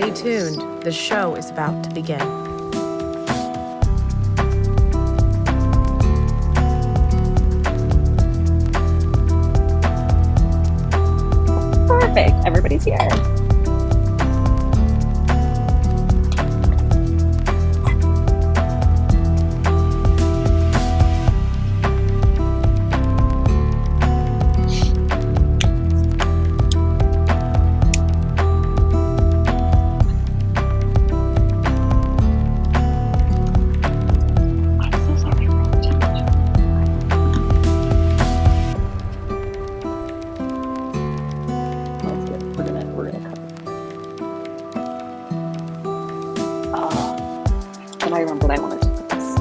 Stay tuned. The show is about to begin. Perfect. Everybody's here. I remember what I wanted to put this.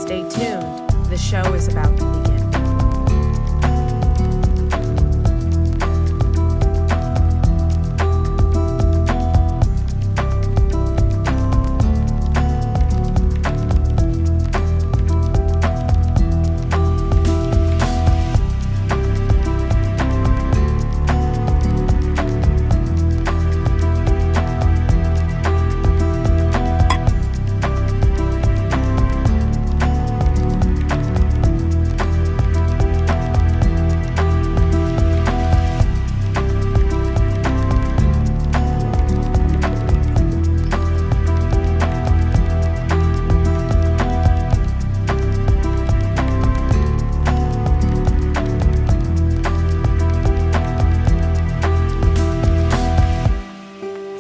Stay tuned. The show is about to begin.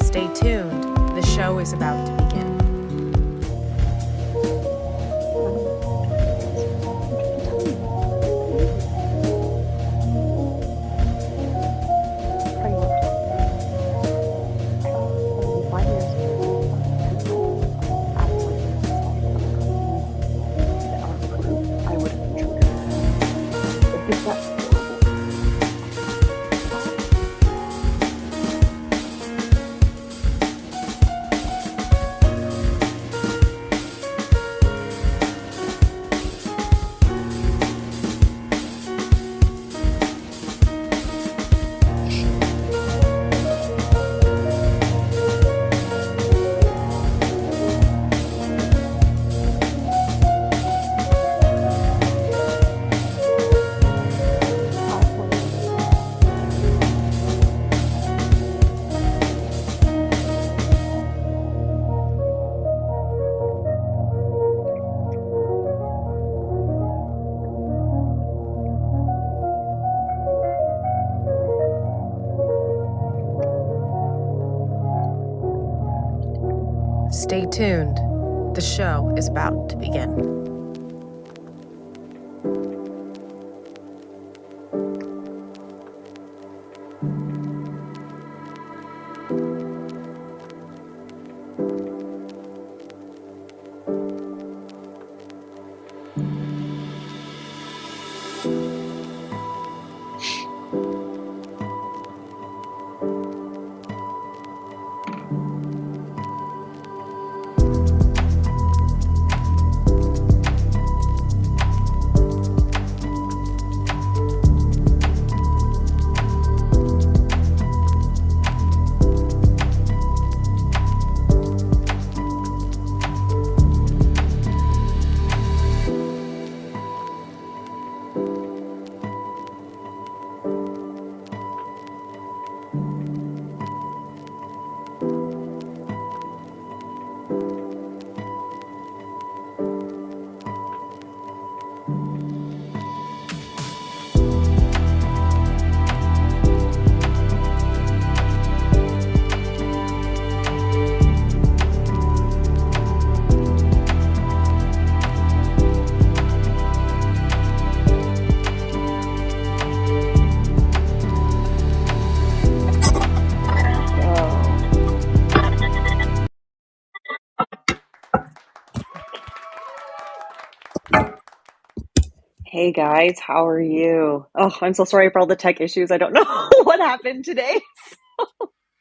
Stay tuned. The show is about to begin. Stay tuned. The show is about to begin. Hey guys, how are you? Oh, I'm so sorry for all the tech issues. I don't know what happened today.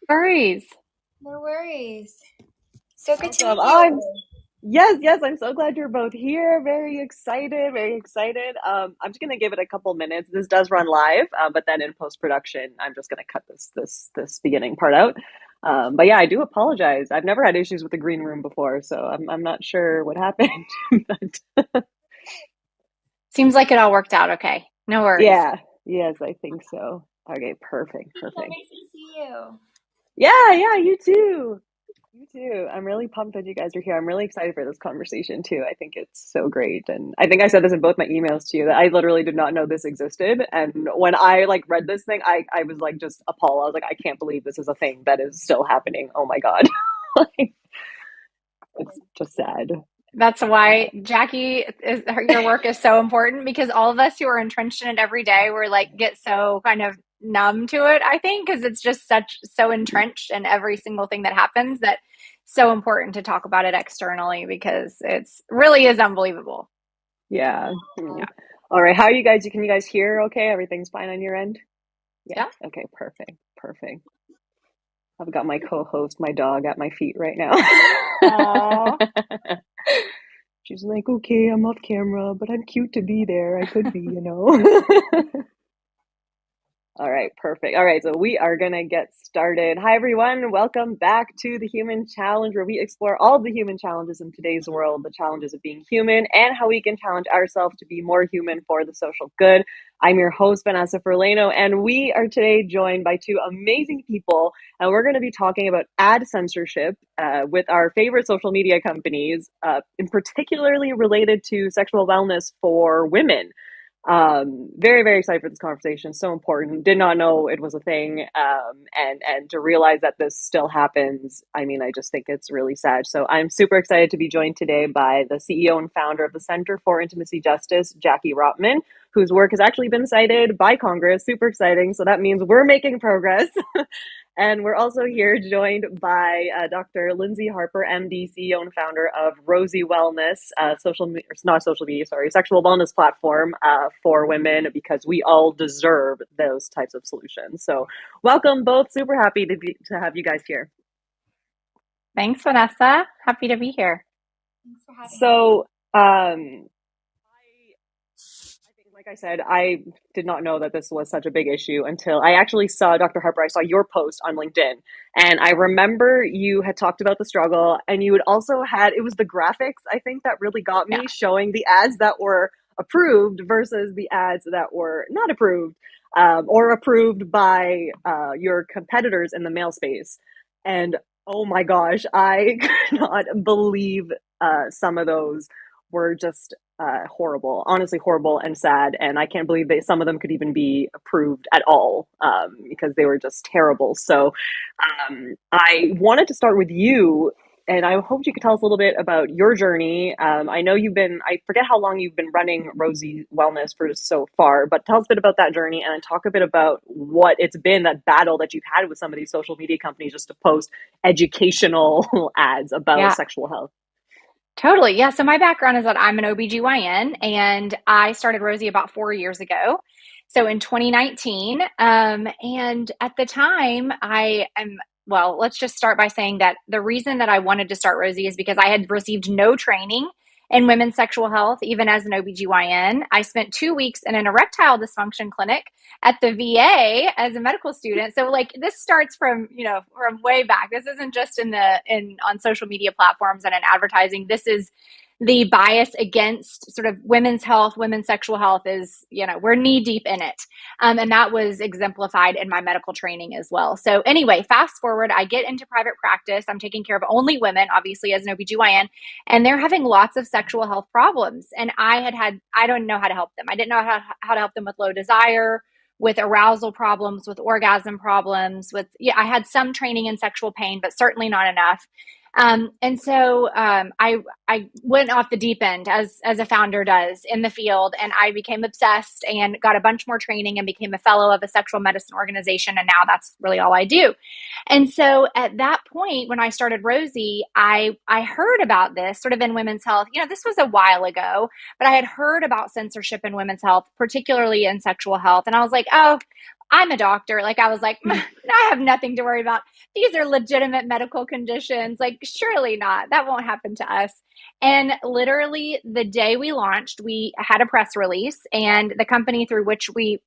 Worries. No worries. So good to Awesome. meet Oh, you. yes, I'm so glad you're both here. Very excited, very excited. I'm just gonna give it a couple minutes. This does run live, but then in post-production, I'm just gonna cut this beginning part out. But yeah, I do apologize. I've never had issues with the green room before, so I'm not sure what happened. But Seems like it all worked out okay. No worries. yeah, yes, I think so. Okay, perfect, So perfect. nice to see you. Yeah, you too. You too. I'm really pumped that you guys are here. I'm really excited for this conversation too. I think it's so great. And I think I said this in both my emails to you that I literally did not know this existed. And when I like read this thing, I was like just appalled. I was like, I can't believe this is a thing that is still happening. Oh my God. Like, it's just sad. That's why Jackie your work is so important because all of us who are entrenched in it every day, we're like get so kind of numb to it, I think, because it's just so entrenched in every single thing that happens that so important to talk about it externally because it's really is unbelievable. Yeah. Hmm. Yeah. All right. How are you guys? Can you guys hear okay? Everything's fine on your end? Yeah. Yeah. Okay, perfect. Perfect. I've got my co-host, my dog, at my feet right now. Aw. She's like, okay, I'm off camera, but I'm cute to be there. I could be, you know. All right, perfect. All right, so we are going to get started. Hi, everyone. Welcome back to the Human Challenge, where we explore all of the human challenges in today's world, the challenges of being human, and how we can challenge ourselves to be more human for the social good. I'm your host, Vanessa Ferlano, and we are today joined by two amazing people, and we're going to be talking about ad censorship with our favorite social media companies, in particularly related to sexual wellness for women. Very, very excited for this conversation. So important. Did not know it was a thing. And to realize that this still happens, I mean, I just think it's really sad. So I'm super excited to be joined today by the CEO and founder of the Center for Intimacy Justice, Jackie Rotman, whose work has actually been cited by Congress. Super exciting. So that means we're making progress. And we're also here joined by Dr. Lyndsey Harper, MD, CEO and founder of Rosie Wellness, not social media, sorry, sexual wellness platform for women, because we all deserve those types of solutions. So welcome both. Super happy to have you guys here. Thanks, Vanessa. Happy to be here. Thanks for having us. So I think, like I said, I did not know that this was such a big issue until I actually saw Dr. Harper. I saw your post on LinkedIn, and I remember you had talked about the struggle, and you had also had it was the graphics, I think, that really got Yeah. me, showing the ads that were approved versus the ads that were not approved, or approved by your competitors in the male space. And oh my gosh, I could not believe some of those were just horrible, honestly horrible and sad. And I can't believe that some of them could even be approved at all, because they were just terrible. So I wanted to start with you. And I hoped you could tell us a little bit about your journey. I know I forget how long you've been running Rosie Wellness for so far, but tell us a bit about that journey and talk a bit about what it's been, that battle that you've had with some of these social media companies just to post educational ads about Yeah. sexual health. Totally. Yeah. So my background is that I'm an OBGYN and I started Rosie about 4 years ago. So in 2019. And at the time, well, let's just start by saying that the reason that I wanted to start Rosie is because I had received no training in women's sexual health, even as an OBGYN. I spent 2 weeks in an erectile dysfunction clinic at the VA as a medical student. So like this starts from way back. This isn't just on social media platforms and in advertising. This is the bias against sort of women's health, women's sexual health is, we're knee deep in it. And that was exemplified in my medical training as well. So anyway, fast forward, I get into private practice. I'm taking care of only women, obviously, as an OBGYN, and they're having lots of sexual health problems. And I don't know how to help them. I didn't know how to help them with low desire, with arousal problems, with orgasm problems, I had some training in sexual pain, but certainly not enough. I went off the deep end as a founder does in the field, and I became obsessed and got a bunch more training and became a fellow of a sexual medicine organization. And now that's really all I do. And so at that point, when I started Rosie, I heard about this sort of in women's health. This was a while ago, but I had heard about censorship in women's health, particularly in sexual health. And I was like, oh, I'm a doctor. Like, I was like, I have nothing to worry about. These are legitimate medical conditions. Like, surely not. That won't happen to us. And literally the day we launched, we had a press release, and the company through which we,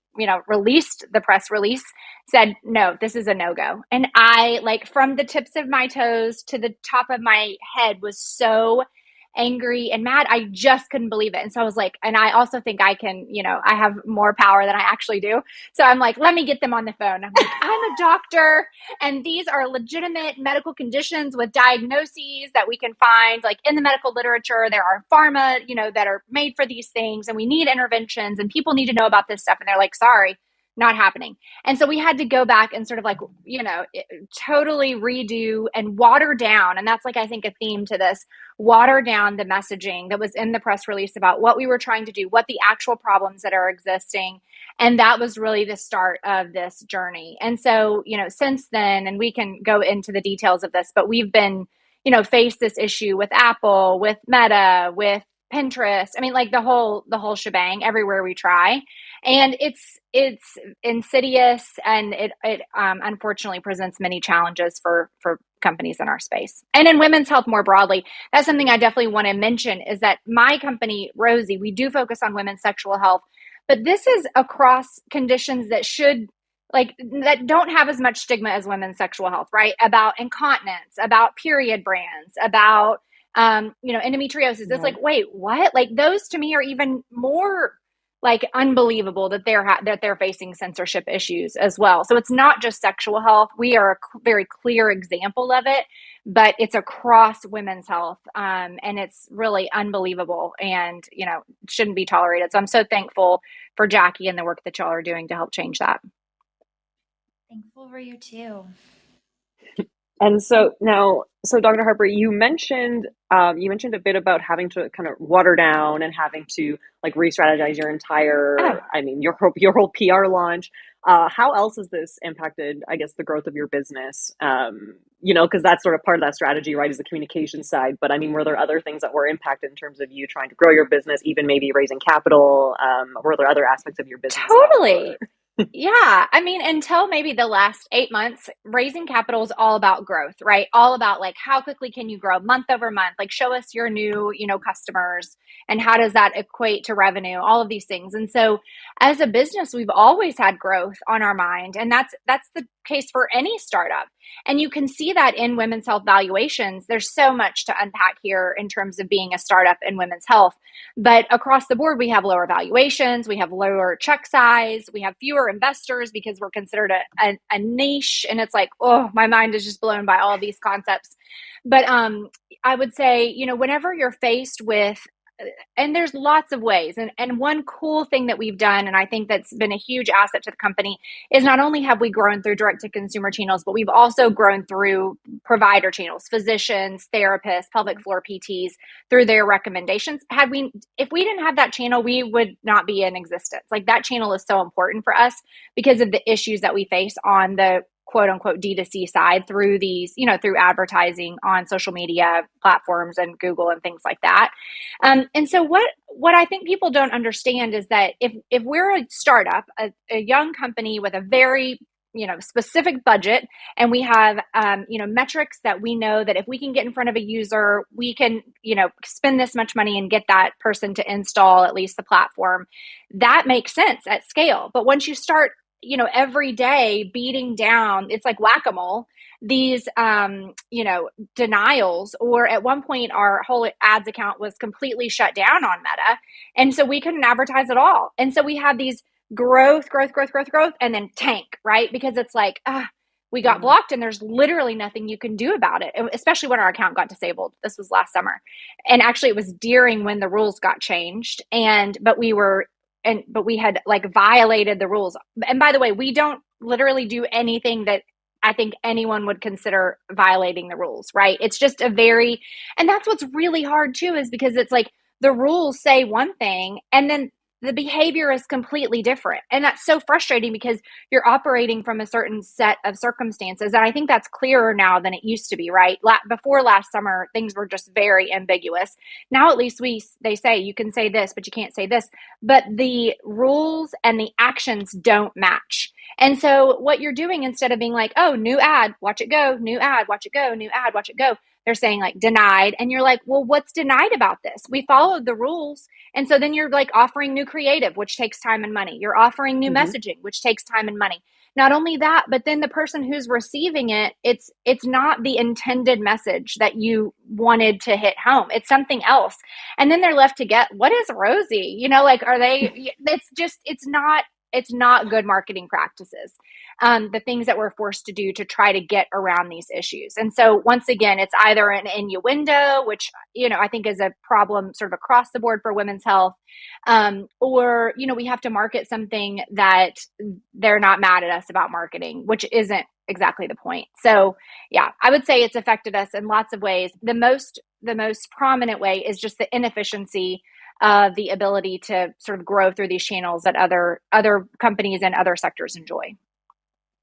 released the press release said, no, this is a no-go. And I, like, from the tips of my toes to the top of my head, was so angry and mad. I just couldn't believe it. And so I was like, and I also think I can, I have more power than I actually do. So I'm like, let me get them on the phone. I'm like, I'm a doctor, and these are legitimate medical conditions with diagnoses that we can find like in the medical literature. There are pharma, that are made for these things, and we need interventions, and people need to know about this stuff. And they're like, sorry, not happening. And so we had to go back and sort of like, totally redo and water down. And that's like, I think, a theme to this: water down the messaging that was in the press release about what we were trying to do, what the actual problems that are existing. And that was really the start of this journey. And so, since then, and we can go into the details of this, but we've been, faced this issue with Apple, with Meta, with Pinterest. I mean, like the whole shebang everywhere we try. And it's insidious, and it unfortunately presents many challenges for companies in our space. And in women's health more broadly, that's something I definitely want to mention, is that my company, Rosie, we do focus on women's sexual health, but this is across conditions that that don't have as much stigma as women's sexual health, right? About incontinence, about period brands, about endometriosis. It's like, wait, what? Like, those to me are even more like unbelievable that they're facing censorship issues as well. So it's not just sexual health. We are a very clear example of it, but it's across women's health. And it's really unbelievable, and, shouldn't be tolerated. So I'm so thankful for Jackie and the work that y'all are doing to help change that. Thankful for you too. And so now, Dr. Harper, you mentioned a bit about having to kind of water down and having to like re-strategize your entire, your whole PR launch. How else has this impacted, I guess, the growth of your business? Because that's sort of part of that strategy, right, is the communication side. But I mean, were there other things that were impacted in terms of you trying to grow your business, even maybe raising capital? Were there other aspects of your business? Totally. Yeah. I mean, until maybe the last 8 months, raising capital is all about growth, right? All about like, how quickly can you grow month over month? Like, show us your new, customers, and how does that equate to revenue? All of these things. And so as a business, we've always had growth on our mind. And that's the case for any startup. And you can see that in women's health valuations. There's so much to unpack here in terms of being a startup in women's health. But across the board, we have lower valuations, we have lower check size, we have fewer investors because we're considered a niche. And it's like, oh, my mind is just blown by all of these concepts. But I would say, whenever you're faced with, and there's lots of ways. And one cool thing that we've done, and I think that's been a huge asset to the company, is not only have we grown through direct to consumer channels, but we've also grown through provider channels, physicians, therapists, pelvic floor PTs, through their recommendations. If we didn't have that channel, we would not be in existence. Like, that channel is so important for us because of the issues that we face on the quote unquote D2C side through these, through advertising on social media platforms and Google and things like that. And so what I think people don't understand is that if we're a startup, a young company with a very, specific budget, and we have, metrics that we know that if we can get in front of a user, we can, spend this much money and get that person to install at least the platform, that makes sense at scale. But once you start, every day beating down, it's like whack-a-mole, these, denials, or at one point our whole ads account was completely shut down on Meta. And so we couldn't advertise at all. And so we had these growth, and then tank, right? Because it's like, we got blocked, and there's literally nothing you can do about it, especially when our account got disabled. This was last summer. And actually it was during when the rules got changed. But we had like violated the rules. And by the way, we don't literally do anything that I think anyone would consider violating the rules, right? It's just and that's what's really hard too, is because it's like the rules say one thing and then the behavior is completely different. And that's so frustrating because you're operating from a certain set of circumstances. And I think that's clearer now than it used to be, right? Before last summer, things were just very ambiguous. Now, at least they say you can say this, but you can't say this. But the rules and the actions don't match. And so what you're doing, instead of being like, oh, new ad, watch it go, new ad, watch it go, new ad, watch it go, they're saying like denied. And you're like, well, what's denied about this? We followed the rules. And so then you're like offering new creative, which takes time and money. You're offering new messaging, which takes time and money. Not only that, but then the person who's receiving it, it's not the intended message that you wanted to hit home. It's something else. And then they're left to get, what is Rosie? You know, like, are they, it's not good marketing practices. The things that we're forced to do to try to get around these issues. And so once again, it's either an innuendo, which, you know, I think is a problem sort of across the board for women's health, or, you know, we have to market something that they're not mad at us about marketing, which isn't exactly the point. So yeah, I would say it's affected us in lots of ways. The most prominent way is just the inefficiency of the ability to sort of grow through these channels that other companies and other sectors enjoy.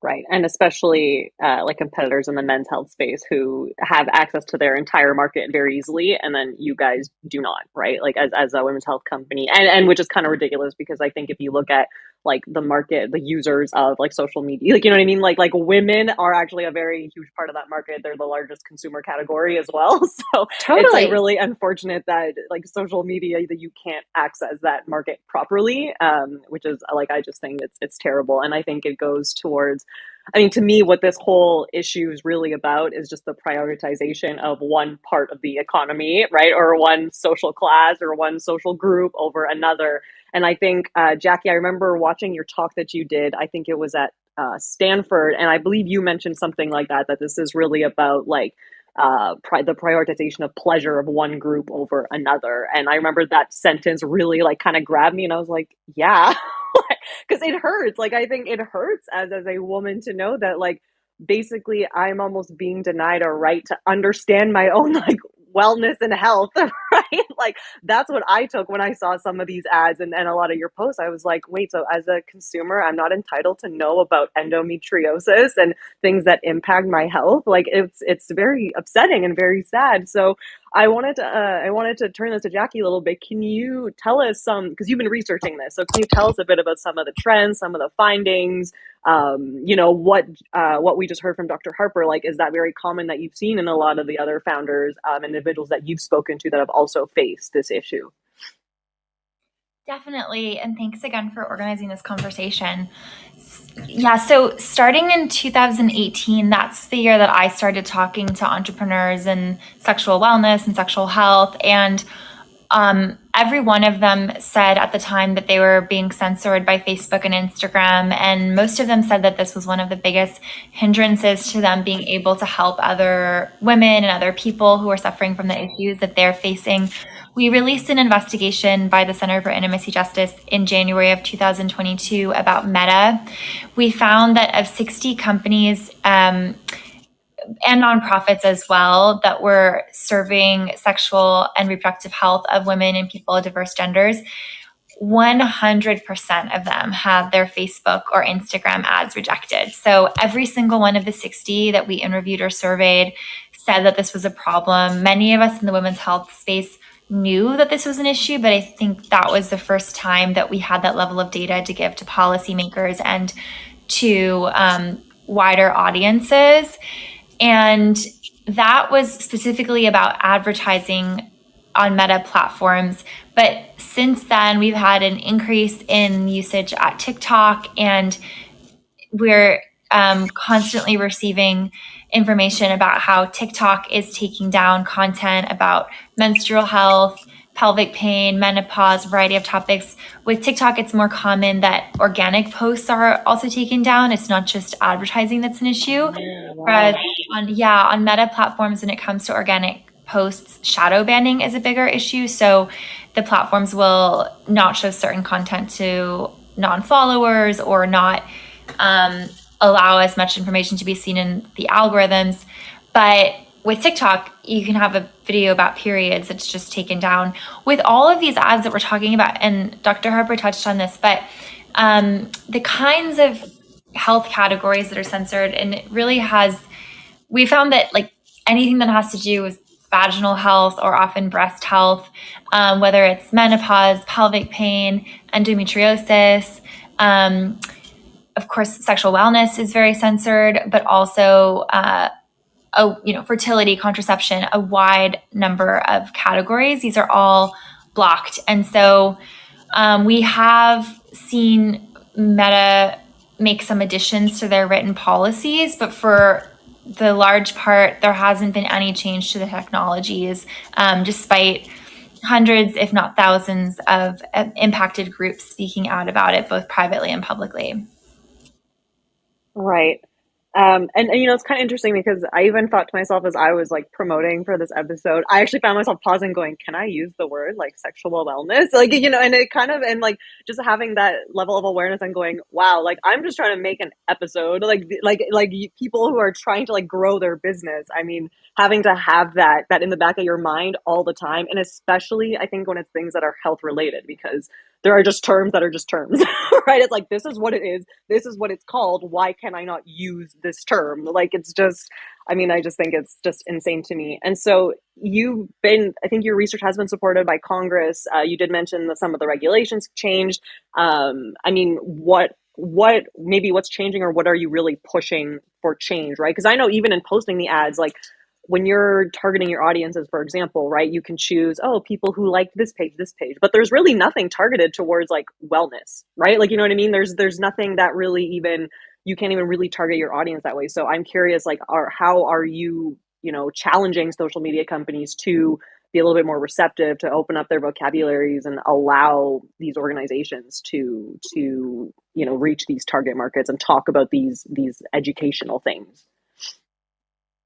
Right. And especially like competitors in the men's health space who have access to their entire market very easily. And then you guys do not, right? Like as a women's health company, and which is kind of ridiculous because I think if you look at like the market, the users of like social media, like, you know what I mean? Like women are actually a very huge part of that market. They're the largest consumer category as well. So Totally. It's like really unfortunate that like social media, that you can't access that market properly, which is like, I just think it's terrible. And I think it goes towards, I mean, to me, what this whole issue is really about is just the prioritization of one part of the economy, right? Or one social class or one social group over another. And I think, Jackie, I remember watching your talk that you did. I think it was at Stanford. And I believe you mentioned something like that this is really about like the prioritization of pleasure of one group over another. And I remember that sentence really like kind of grabbed me. And I was like, yeah, because it hurts. Like, I think it hurts as a woman to know that like, basically I'm almost being denied a right to understand my own like wellness and health, right? Like that's what I took when I saw some of these ads and a lot of your posts. I was like, wait, so as a consumer, I'm not entitled to know about endometriosis and things that impact my health? Like it's very upsetting and very sad. So I wanted to turn this to Jackie a little bit. Can you tell us because you've been researching this, so can you tell us a bit about some of the trends, some of the findings, you know, what we just heard from Dr. Harper, like, is that very common that you've seen in a lot of the other founders, individuals that you've spoken to that have also faced this issue? Definitely. And thanks again for organizing this conversation. Yeah, so starting in 2018, that's the year that I started talking to entrepreneurs in sexual wellness and sexual health. And every one of them said at the time that they were being censored by Facebook and Instagram. And most of them said that this was one of the biggest hindrances to them being able to help other women and other people who are suffering from the issues that they're facing. We released an investigation by the Center for Intimacy Justice in January of 2022 about Meta. We found that of 60 companies, and nonprofits as well, that were serving sexual and reproductive health of women and people of diverse genders, 100% of them had their Facebook or Instagram ads rejected. So every single one of the 60 that we interviewed or surveyed said that this was a problem. Many of us in the women's health space knew that this was an issue, but I think that was the first time that we had that level of data to give to policymakers and to wider audiences. And that was specifically about advertising on Meta platforms. But since then, we've had an increase in usage at TikTok, and we're constantly receiving information about how TikTok is taking down content about menstrual health, pelvic pain, menopause, variety of topics. With TikTok, it's more common that organic posts are also taken down. It's not just advertising that's an issue. Wow. But on Meta platforms, when it comes to organic posts, shadow banning is a bigger issue. So the platforms will not show certain content to non-followers or not allow as much information to be seen in the algorithms. But with TikTok, you can have a video about periods that's just taken down. With all of these ads that we're talking about, and Dr. Harper touched on this, but the kinds of health categories that are censored, and it really we found that like anything that has to do with vaginal health or often breast health, whether it's menopause, pelvic pain, endometriosis, of course, sexual wellness is very censored, but also fertility, contraception, a wide number of categories. These are all blocked. And so we have seen Meta make some additions to their written policies, but for the large part, there hasn't been any change to the technologies, despite hundreds, if not thousands, of impacted groups speaking out about it, both privately and publicly. Right. And it's kind of interesting because I even thought to myself as I was like promoting for this episode, I actually found myself pausing going, can I use the word like sexual wellness? Like, and it kind of, and like just having that level of awareness and going, wow, like I'm just trying to make an episode, like people who are trying to like grow their business. I mean, having to have that in the back of your mind all the time. And especially I think when it's things that are health related, because there are just terms that are just terms, right? It's like, this is what it is. This is what it's called. Why can I not use this term? Like, it's just, I mean, I just think it's just insane to me. And so I think your research has been supported by Congress. You did mention that some of the regulations changed. I mean, what's changing, or what are you really pushing for change, right? Because I know even in posting the ads, like, when you're targeting your audiences, for example, right, you can choose, people who like this page, but there's really nothing targeted towards like wellness, right? Like, you know what I mean? There's nothing that really even, you can't even really target your audience that way. So I'm curious, like, how are you, challenging social media companies to be a little bit more receptive, to open up their vocabularies and allow these organizations to reach these target markets and talk about these educational things?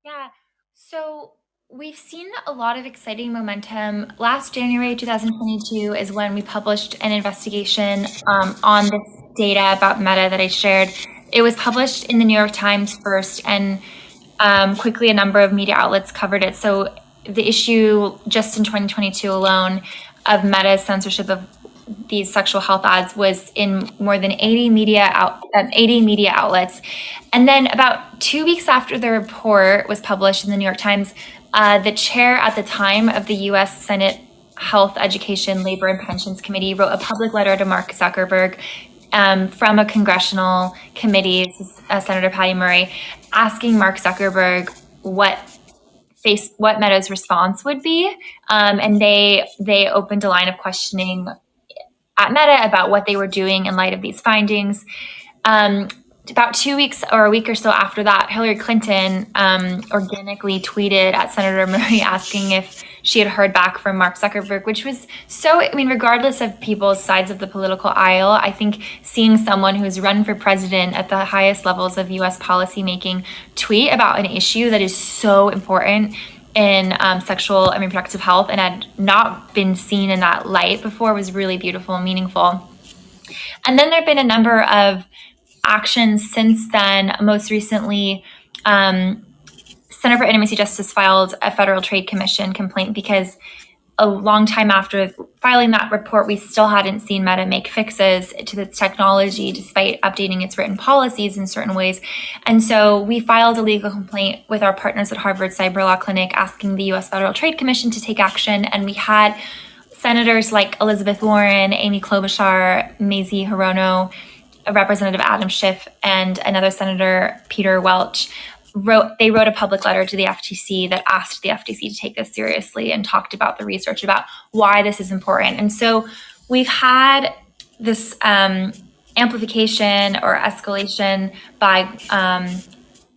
Yeah. So we've seen a lot of exciting momentum. Last January 2022 is when we published an investigation on this data about Meta that I shared. It was published in the New York Times first, and quickly a number of media outlets covered it. So the issue just in 2022 alone of Meta's censorship of these sexual health ads was in more than 80 media outlets. And then about 2 weeks after the report was published in the New York Times, the chair at the time of the U.S. Senate Health, Education, Labor, and Pensions Committee wrote a public letter to Mark Zuckerberg from a congressional committee, Senator Patty Murray, asking Mark Zuckerberg what Meta's response would be. And they opened a line of questioning at Meta about what they were doing in light of these findings. About 2 weeks or a week or so after that, Hillary Clinton organically tweeted at Senator Murray asking if she had heard back from Mark Zuckerberg, which was regardless of people's sides of the political aisle, I think seeing someone who's run for president at the highest levels of U.S. policymaking tweet about an issue that is so important in sexual and reproductive health and had not been seen in that light before was really beautiful and meaningful. And then there have been a number of actions since then. Most recently, Center for Intimacy Justice filed a Federal Trade Commission complaint because a long time after filing that report, we still hadn't seen Meta make fixes to the technology despite updating its written policies in certain ways. And so we filed a legal complaint with our partners at Harvard Cyber Law Clinic asking the U.S. Federal Trade Commission to take action. And we had senators like Elizabeth Warren, Amy Klobuchar, Mazie Hirono, Representative Adam Schiff, and another Senator, Peter Welch, wrote a public letter to the FTC that asked the FTC to take this seriously and talked about the research about why this is important. And so we've had this amplification or escalation by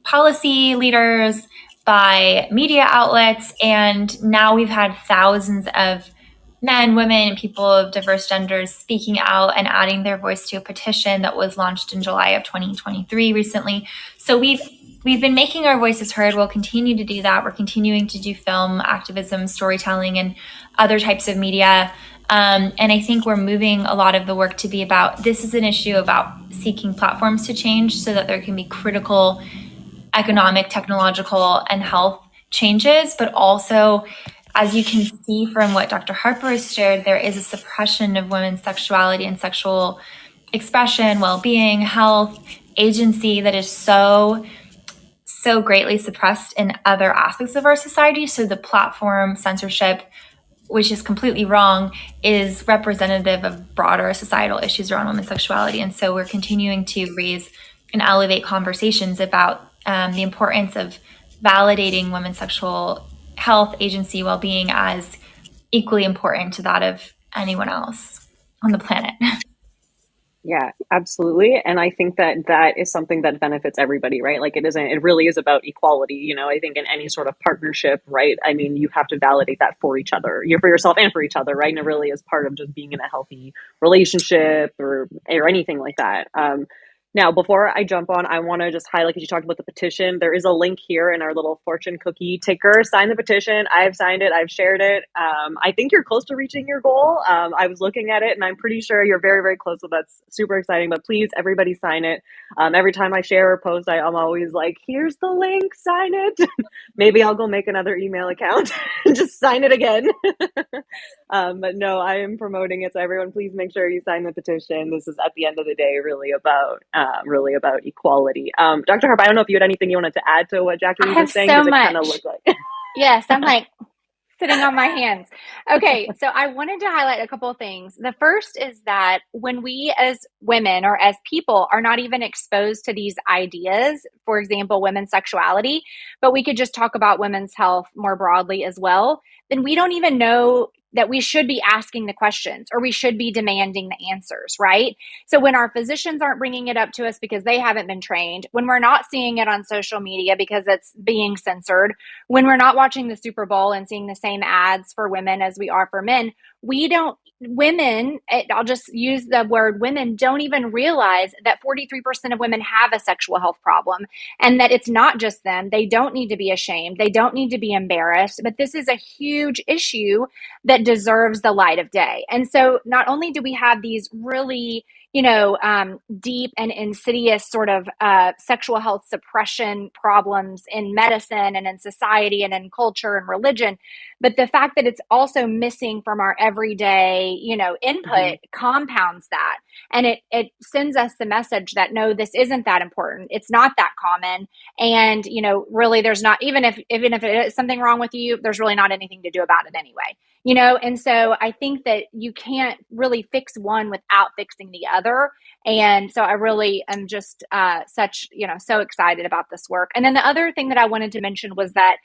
policy leaders, by media outlets, and now we've had thousands of men, women, people of diverse genders speaking out and adding their voice to a petition that was launched in July of 2023 recently. So we've been making our voices heard. We'll continue to do that. We're continuing to do film, activism, storytelling, and other types of media And I think we're moving a lot of the work to be about, this is an issue about seeking platforms to change so that there can be critical economic, technological, and health changes, but also, as you can see from what Dr. Harper has shared, there is a suppression of women's sexuality and sexual expression, well-being, health, agency that is so greatly suppressed in other aspects of our society. So the platform censorship, which is completely wrong, is representative of broader societal issues around women's sexuality. And so we're continuing to raise and elevate conversations about the importance of validating women's sexual health, agency, well-being as equally important to that of anyone else on the planet. Yeah, absolutely. And I think that that is something that benefits everybody, right? Like it really is about equality. I think in any sort of partnership, right? I mean, you have to validate that for each other, for yourself and for each other, right? And it really is part of just being in a healthy relationship or anything like that. Now, before I jump on, I want to just highlight, because you talked about the petition. There is a link here in our little fortune cookie ticker. Sign the petition. I've signed it. I've shared it. I think you're close to reaching your goal. I was looking at it, and I'm pretty sure you're very, very close. So that's super exciting. But please, everybody sign it. Every time I share or post, I'm always like, here's the link. Sign it. Maybe I'll go make another email account and just sign it again. But no, I am promoting it. So everyone, please make sure you sign the petition. This is, at the end of the day, really about equality. Dr. Harp, I don't know if you had anything you wanted to add to what Jackie was just saying, so because it kind of much. looked like. Yes, I'm like sitting on my hands. Okay, so I wanted to highlight a couple of things. The first is that when we as women or as people are not even exposed to these ideas, for example, women's sexuality, but we could just talk about women's health more broadly as well, then we don't even know that we should be asking the questions or we should be demanding the answers, right? So when our physicians aren't bringing it up to us because they haven't been trained, when we're not seeing it on social media because it's being censored, when we're not watching the Super Bowl and seeing the same ads for women as we are for men, I'll just use the word women, don't even realize that 43% of women have a sexual health problem and that it's not just them. They don't need to be ashamed. They don't need to be embarrassed, but this is a huge issue that deserves the light of day. And so not only do we have these really deep and insidious sort of sexual health suppression problems in medicine and in society and in culture and religion, but the fact that it's also missing from our everyday, input compounds that. And it sends us the message that, no, this isn't that important. It's not that common. And, really there's not, even if it is something wrong with you, there's really not anything to do about it anyway. And so I think that you can't really fix one without fixing the other. And so I really am just so excited about this work. And then the other thing that I wanted to mention was that,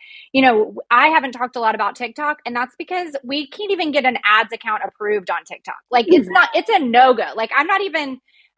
I haven't talked a lot about TikTok, and that's because we can't even get an ads account approved on TikTok. Like it's a no-go. Like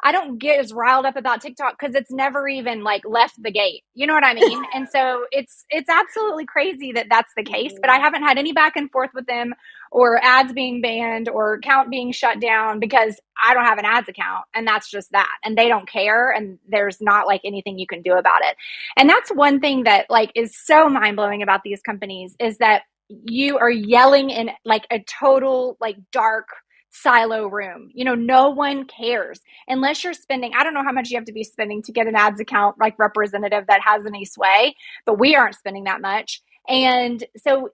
I don't get as riled up about TikTok because it's never even like left the gate. You know what I mean? And so it's absolutely crazy that that's the case, but I haven't had any back and forth with them or ads being banned or account being shut down because I don't have an ads account, and that's just that. And they don't care, and there's not like anything you can do about it. And that's one thing that like is so mind-blowing about these companies is that you are yelling in like a total like dark silo room. No one cares unless you're spending, I don't know how much you have to be spending to get an ads account like representative that has any sway, but we aren't spending that much. And so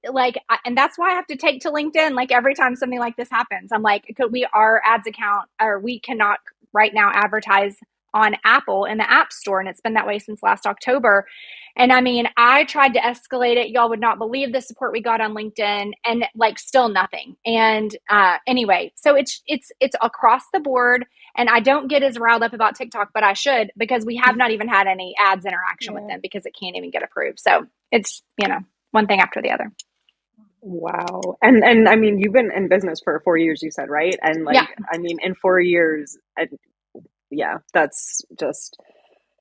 and that's why I have to take to LinkedIn. Like every time something like this happens, I'm like, our ads account, or we cannot right now advertise on Apple in the App Store. And it's been that way since last October. And I mean, I tried to escalate it. Y'all would not believe the support we got on LinkedIn, and like still nothing. And anyway, so it's across the board. And I don't get as riled up about TikTok, but I should, because we have not even had any ads interaction with them because it can't even get approved. So it's, one thing after the other. Wow. And I mean, you've been in business for 4 years, you said, right? And I mean, in 4 years, that's just,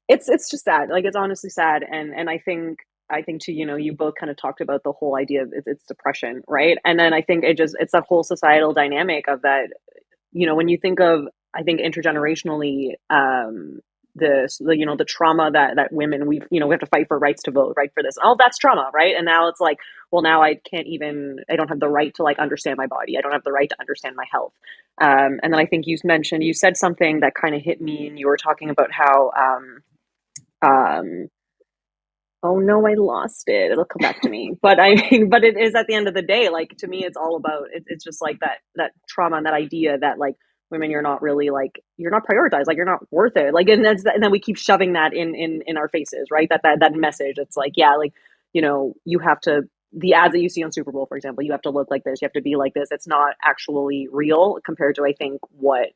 it's just sad. Like, it's honestly sad. And I think too, you both kind of talked about the whole idea of it's depression, right? And then I think it's that whole societal dynamic of that, when you think of, I think intergenerationally, the trauma that women, we have to fight for rights to vote, right, for this. Oh, that's trauma, right? And now it's like, well, now I don't have the right to like understand my body. I don't have the right to understand my health. And then I think you said something that kind of hit me, and you were talking about how um, oh no, I lost it. It'll come back to me. But I mean, but it is, at the end of the day, like, to me, it's all about it's just like that trauma and that idea that like women, you're not really like, you're not prioritized, like you're not worth it. Like, and then we keep shoving that in our faces, right? That message. It's like, yeah, like, you have to, the ads that you see on Super Bowl, for example, you have to look like this, you have to be like this. It's not actually real compared to, I think, what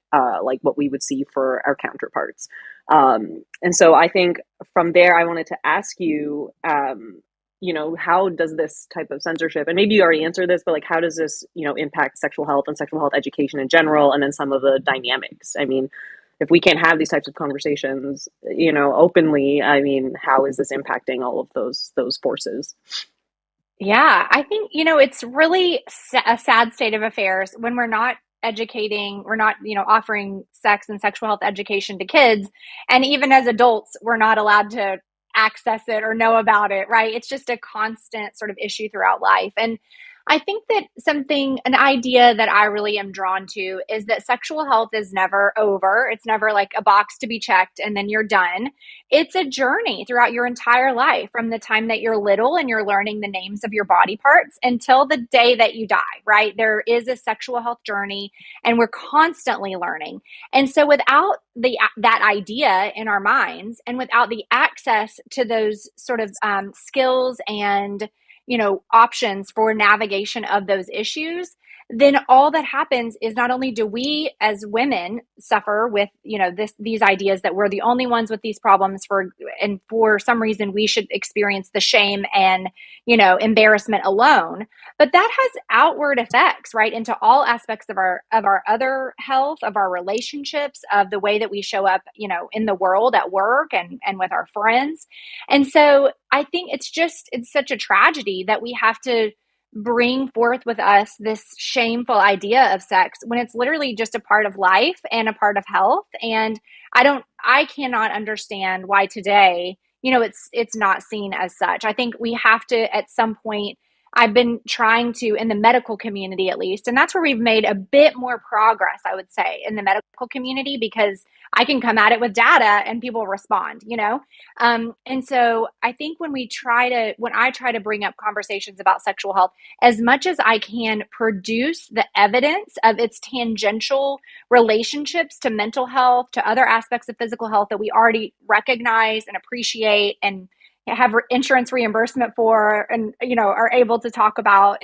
we would see for our counterparts. And so I think from there, I wanted to ask you, how does this type of censorship, and maybe you already answered this, but like, how does this, impact sexual health and sexual health education in general, and then some of the dynamics? I mean, if we can't have these types of conversations, openly, I mean, how is this impacting all of those forces? Yeah, I think, it's really a sad state of affairs when we're not educating, we're not, offering sex and sexual health education to kids. And even as adults, we're not allowed to access it or know about it, right? It's just a constant sort of issue throughout life. And I think that an idea that I really am drawn to is that sexual health is never over. It's never like a box to be checked and then you're done. It's a journey throughout your entire life, from the time that you're little and you're learning the names of your body parts until the day that you die, right? There is a sexual health journey and we're constantly learning. And so without that idea in our minds, and without the access to those sort of skills and options for navigation of those issues, then all that happens is, not only do we as women suffer with, these ideas that we're the only ones with these problems, and for some reason we should experience the shame and, embarrassment alone, but that has outward effects, right, into all aspects of our other health, of our relationships, of the way that we show up, in the world, at work, and with our friends. And so I think it's such a tragedy that we have to bring forth with us this shameful idea of sex when it's literally just a part of life and a part of health. And I cannot understand why today, it's not seen as such. I think we have to, at some point, I've been trying to, in the medical community at least, and that's where we've made a bit more progress, I would say, in the medical community, because I can come at it with data and people respond, and so I think when I try to bring up conversations about sexual health, as much as I can produce the evidence of its tangential relationships to mental health, to other aspects of physical health that we already recognize and appreciate and have insurance reimbursement for, and are able to talk about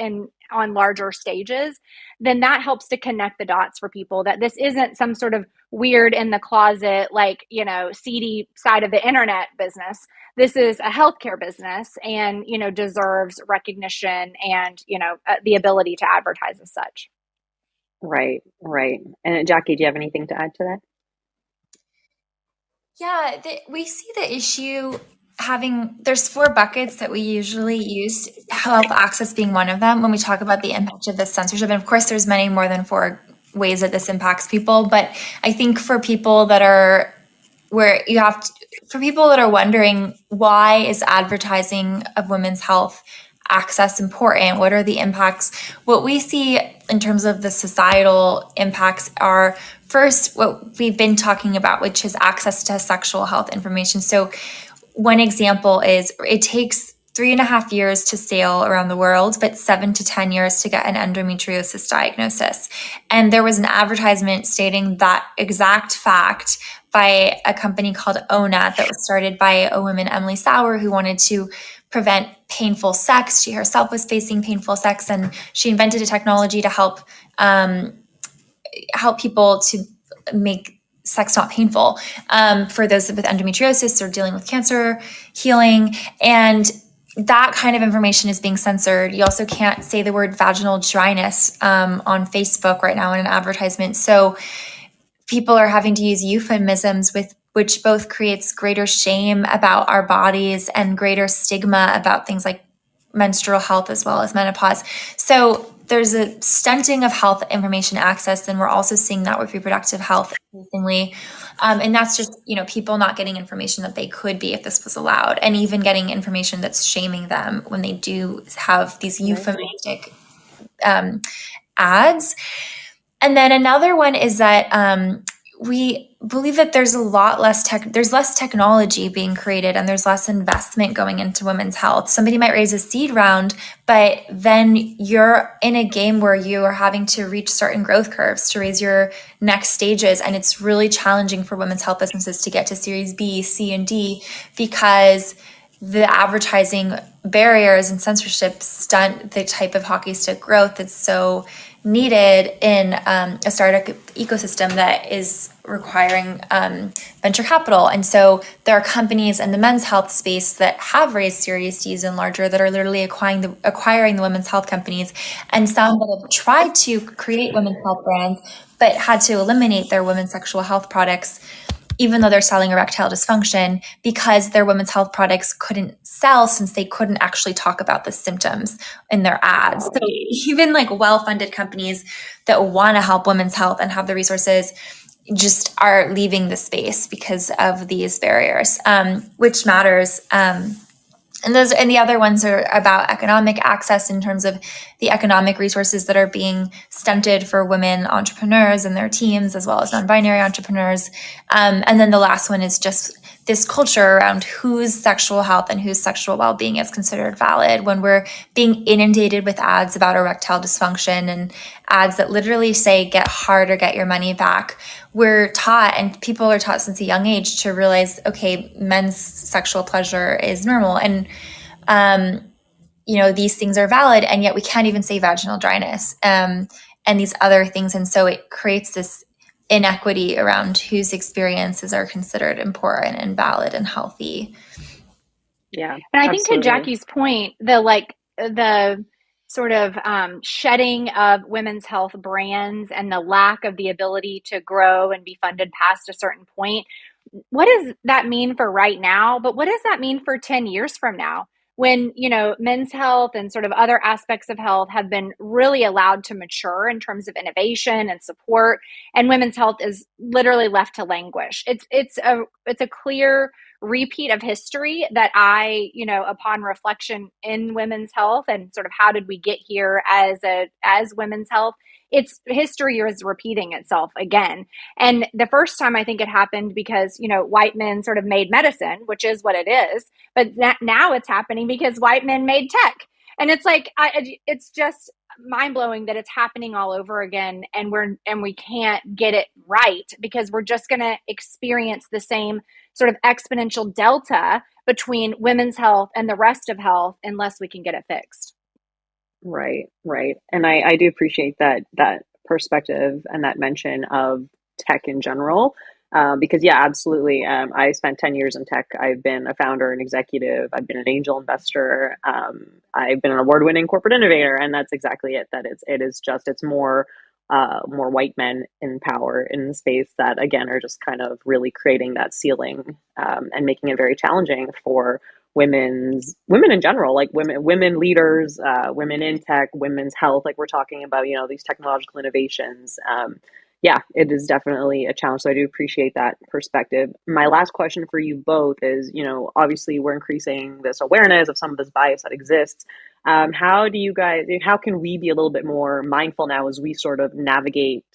on larger stages, then that helps to connect the dots for people, that this isn't some sort of weird in the closet, like, seedy side of the internet business. This is a healthcare business, and deserves recognition and the ability to advertise as such. Right. And Jackie, do you have anything to add to that? Yeah, we see the issue there's 4 buckets that we usually use, health access being one of them, when we talk about the impact of this censorship. And of course, there's many more than 4 ways that this impacts people. But I think for people that are wondering, why is advertising of women's health access important? What are the impacts? What we see in terms of the societal impacts are, first, what we've been talking about, which is access to sexual health information. So one example is, it takes 3.5 years to sail around the world, but 7 to 10 years to get an endometriosis diagnosis. And there was an advertisement stating that exact fact by a company called ONA that was started by a woman, Emily Sauer, who wanted to prevent painful sex. She herself was facing painful sex, and she invented a technology to help people to make sex not painful, for those with endometriosis or dealing with cancer healing. And that kind of information is being censored. You also can't say the word vaginal dryness on Facebook right now in an advertisement. So people are having to use euphemisms, which both creates greater shame about our bodies and greater stigma about things like menstrual health as well as menopause. So there's a stunting of health information access, and we're also seeing that with reproductive health increasingly. And that's just, people not getting information that they could be if this was allowed, and even getting information that's shaming them when they do have these euphemistic ads. And then another one is that we believe that there's less technology being created, and there's less investment going into women's health. Somebody might raise a seed round, but then you're in a game where you are having to reach certain growth curves to raise your next stages. And it's really challenging for women's health businesses to get to Series B, C, and D, because the advertising barriers and censorship stunt the type of hockey stick growth that's so needed in a startup ecosystem that is requiring venture capital. And so there are companies in the men's health space that have raised Series Ds and larger that are literally acquiring the women's health companies, and some that have tried to create women's health brands but had to eliminate their women's sexual health products, even though they're selling erectile dysfunction, because their women's health products couldn't sell since they couldn't actually talk about the symptoms in their ads. So even like well-funded companies that want to help women's health and have the resources just are leaving the space because of these barriers, which matters. And the other ones are about economic access in terms of the economic resources that are being stunted for women entrepreneurs and their teams, as well as non-binary entrepreneurs. And then the last one is just this culture around whose sexual health and whose sexual well-being is considered valid, when we're being inundated with ads about erectile dysfunction and ads that literally say get hard or get your money back. We're taught, and people are taught since a young age, to realize, okay, men's sexual pleasure is normal, and these things are valid, and yet we can't even say vaginal dryness and these other things. And so it creates this inequity around whose experiences are considered important and valid and healthy. Yeah. And I think to Jackie's point, the sort of shedding of women's health brands and the lack of the ability to grow and be funded past a certain point, what does that mean for right now? But what does that mean for 10 years from now, when, men's health and sort of other aspects of health have been really allowed to mature in terms of innovation and support, and women's health is literally left to languish? It's a clear repeat of history that upon reflection in women's health and sort of how did we get here as women's health, it's history is repeating itself again. And the first time I think it happened because, white men sort of made medicine, which is what it is. But now it's happening because white men made tech. And it's like, it's just mind blowing that it's happening all over again. And we can't get it right, because we're just going to experience the same sort of exponential delta between women's health and the rest of health unless we can get it fixed. Right. And I do appreciate that perspective and that mention of tech in general, because yeah, absolutely. I spent 10 years in tech. I've been a founder and executive. I've been an angel investor. I've been an award-winning corporate innovator, and that's exactly it. That it's more white men in power in the space that, again, are just kind of really creating that ceiling, and making it very challenging for women in general, like women leaders, women in tech, women's health. Like we're talking about, these technological innovations. Yeah, it is definitely a challenge. So I do appreciate that perspective. My last question for you both is, obviously we're increasing this awareness of some of this bias that exists. How can we be a little bit more mindful now as we sort of navigate,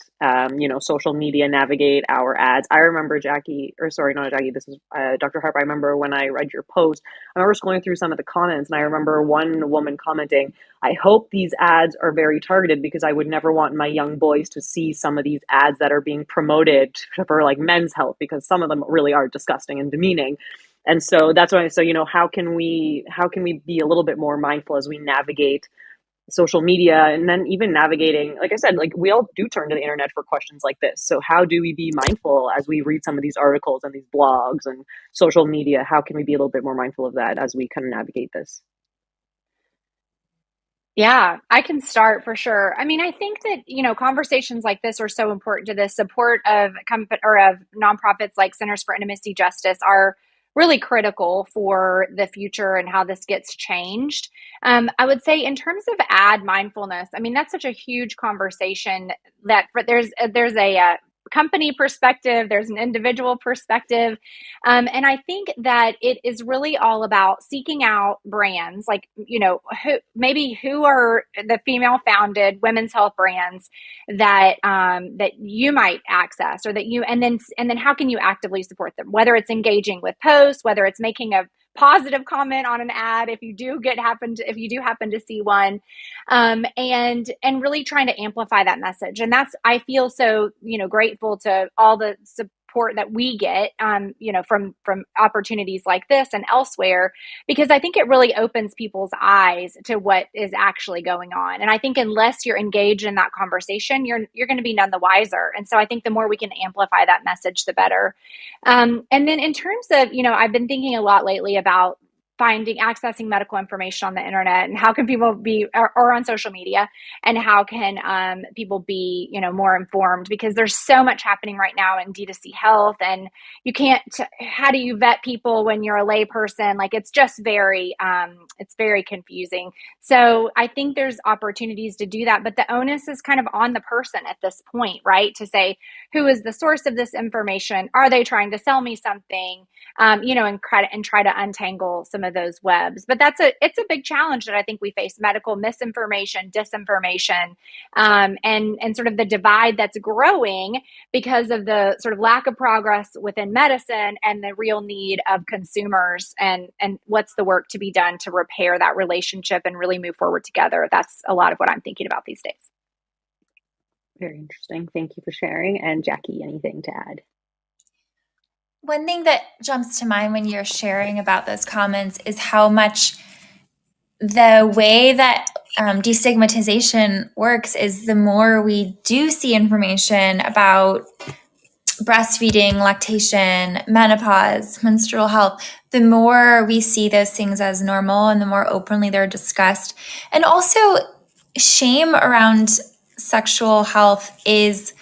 social media, navigate our ads? I remember this is Dr. Harper. I remember when I read your post, I remember scrolling through some of the comments, and I remember one woman commenting, I hope these ads are very targeted, because I would never want my young boys to see some of these ads that are being promoted for like men's health, because some of them really are disgusting and demeaning. And so that's why, how can we be a little bit more mindful as we navigate social media, and then even navigating, like I said, like we all do turn to the internet for questions like this. So how do we be mindful as we read some of these articles and these blogs and social media? How can we be a little bit more mindful of that as we kind of navigate this? Yeah, I can start for sure. I mean, I think that, conversations like this are so important to the support of of nonprofits like Centers for Intimacy Justice are really critical for the future and how this gets changed. I would say in terms of ad mindfulness, I mean, that's such a huge conversation that there's a company perspective, there's an individual perspective. And I think that it is really all about seeking out brands like, who are the female founded women's health brands that that you might access, or that you, and then how can you actively support them, whether it's engaging with posts, whether it's making a positive comment on an ad if you do happen to see one, and really trying to amplify that message. And that's, I feel so grateful to all the support that we get from opportunities like this and elsewhere, because I think it really opens people's eyes to what is actually going on. And I think unless you're engaged in that conversation, you're going to be none the wiser. And so I think the more we can amplify that message, the better. And then in terms of, I've been thinking a lot lately about accessing medical information on the internet, and how can people be, or on social media, and how can people be, more informed, because there's so much happening right now in D2C health, and you can't, how do you vet people when you're a lay person? Like, it's just it's very confusing. So I think there's opportunities to do that, but the onus is kind of on the person at this point, right? To say, who is the source of this information? Are they trying to sell me something? And try to untangle some of those webs. But it's a big challenge that I think we face: medical misinformation, disinformation, and sort of the divide that's growing because of the sort of lack of progress within medicine and the real need of consumers, and what's the work to be done to repair that relationship and really move forward together. That's a lot of what I'm thinking about these days. Very interesting. Thank you for sharing. And Jackie, anything to add? One thing that jumps to mind when you're sharing about those comments is how much the way that destigmatization works is, the more we do see information about breastfeeding, lactation, menopause, menstrual health, the more we see those things as normal and the more openly they're discussed. And also, shame around sexual health is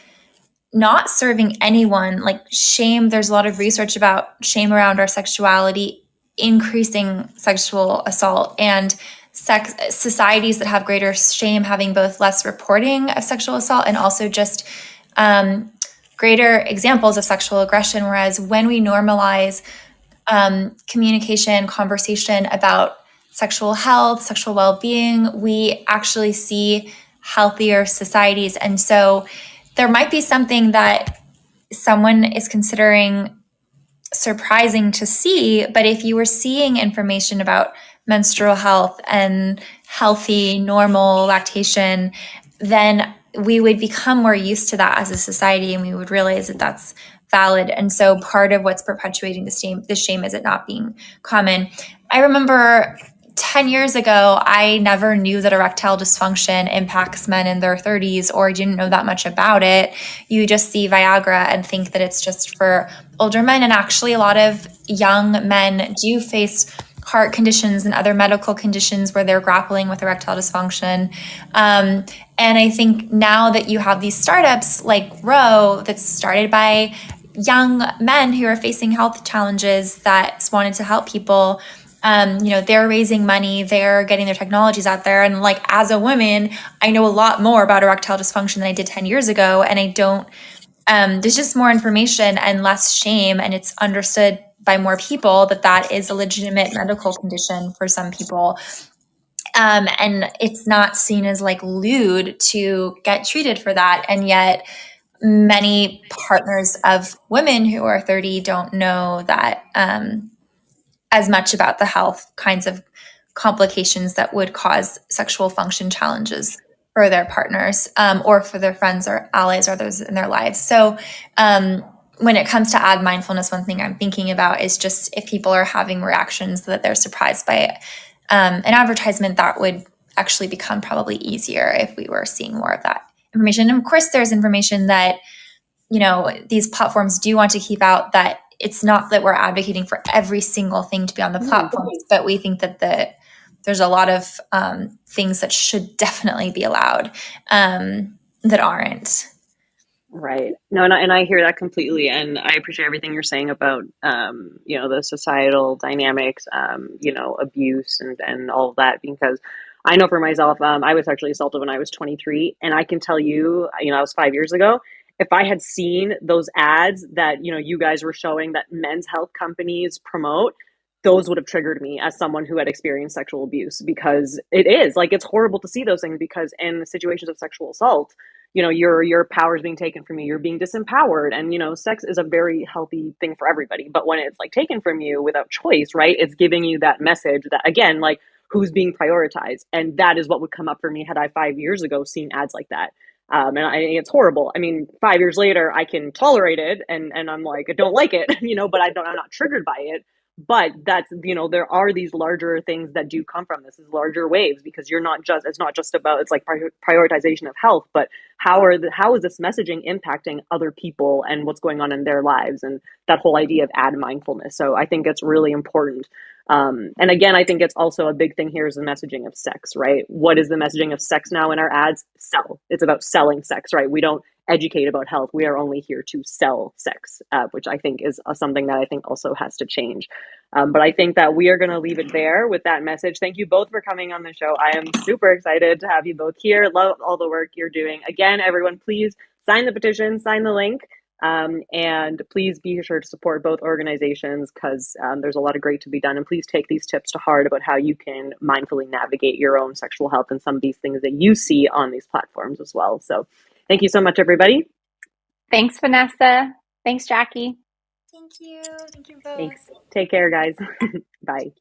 not serving anyone. Like, shame, there's a lot of research about shame around our sexuality increasing sexual assault, and societies that have greater shame having both less reporting of sexual assault and also just greater examples of sexual aggression. Whereas when we normalize communication, conversation about sexual health, sexual well-being, we actually see healthier societies. And so there might be something that someone is considering surprising to see, but if you were seeing information about menstrual health and healthy, normal lactation, then we would become more used to that as a society, and we would realize that that's valid. And so part of what's perpetuating the shame is it not being common. I remember 10 years ago, I never knew that erectile dysfunction impacts men in their 30s, or didn't know that much about it. You just see Viagra and think that it's just for older men. And actually, a lot of young men do face heart conditions and other medical conditions where they're grappling with erectile dysfunction. And I think now that you have these startups like Ro, that's started by young men who are facing health challenges that wanted to help people, they're raising money, they're getting their technologies out there. And like, as a woman, I know a lot more about erectile dysfunction than I did 10 years ago. And I don't, there's just more information and less shame. And it's understood by more people that that is a legitimate medical condition for some people. And it's not seen as like lewd to get treated for that. And yet many partners of women who are 30 don't know that, as much about the health kinds of complications that would cause sexual function challenges for their partners, or for their friends or allies or those in their lives. So when it comes to ad mindfulness, one thing I'm thinking about is just if people are having reactions that they're surprised by an advertisement, that would actually become probably easier if we were seeing more of that information. And of course, there's information that, these platforms do want to keep out, that it's not that we're advocating for every single thing to be on the platforms, but we think that there's a lot of things that should definitely be allowed that aren't. Right. No, and I hear that completely, and I appreciate everything you're saying about, the societal dynamics, abuse and all of that, because I know for myself, I was sexually assaulted when I was 23, and I can tell you, that was 5 years ago. If I had seen those ads that, you guys were showing that men's health companies promote, those would have triggered me as someone who had experienced sexual abuse, because it is like, it's horrible to see those things, because in the situations of sexual assault, your power is being taken from you, you're being disempowered, and sex is a very healthy thing for everybody, but when it's like taken from you without choice, right, it's giving you that message that, again, like, who's being prioritized. And that is what would come up for me had I 5 years ago seen ads like that. It's horrible. I mean, 5 years later, I can tolerate it, and I'm like, I don't like it, but I'm not triggered by it. But that's, there are these larger things that do come from this, is larger waves, because it's not just about, it's like prioritization of health, but how is this messaging impacting other people and what's going on in their lives, and that whole idea of ad mindfulness. So I think it's really important. And again, I think it's also a big thing here is the messaging of sex, right? What is the messaging of sex now in our ads? Sell. It's about selling sex, right? We don't educate about health. We are only here to sell sex, which I think is something that I think also has to change. But I think that we are going to leave it there with that message. Thank you both for coming on the show. I am super excited to have you both here. Love all the work you're doing. Again, everyone, please sign the petition, sign the link, and please be sure to support both organizations, because there's a lot of great to be done. And please take these tips to heart about how you can mindfully navigate your own sexual health and some of these things that you see on these platforms as well. So thank you so much, everybody. Thanks, Vanessa. Thanks, Jackie. Thank you. Thank you both. Thanks. Take care, guys. Bye.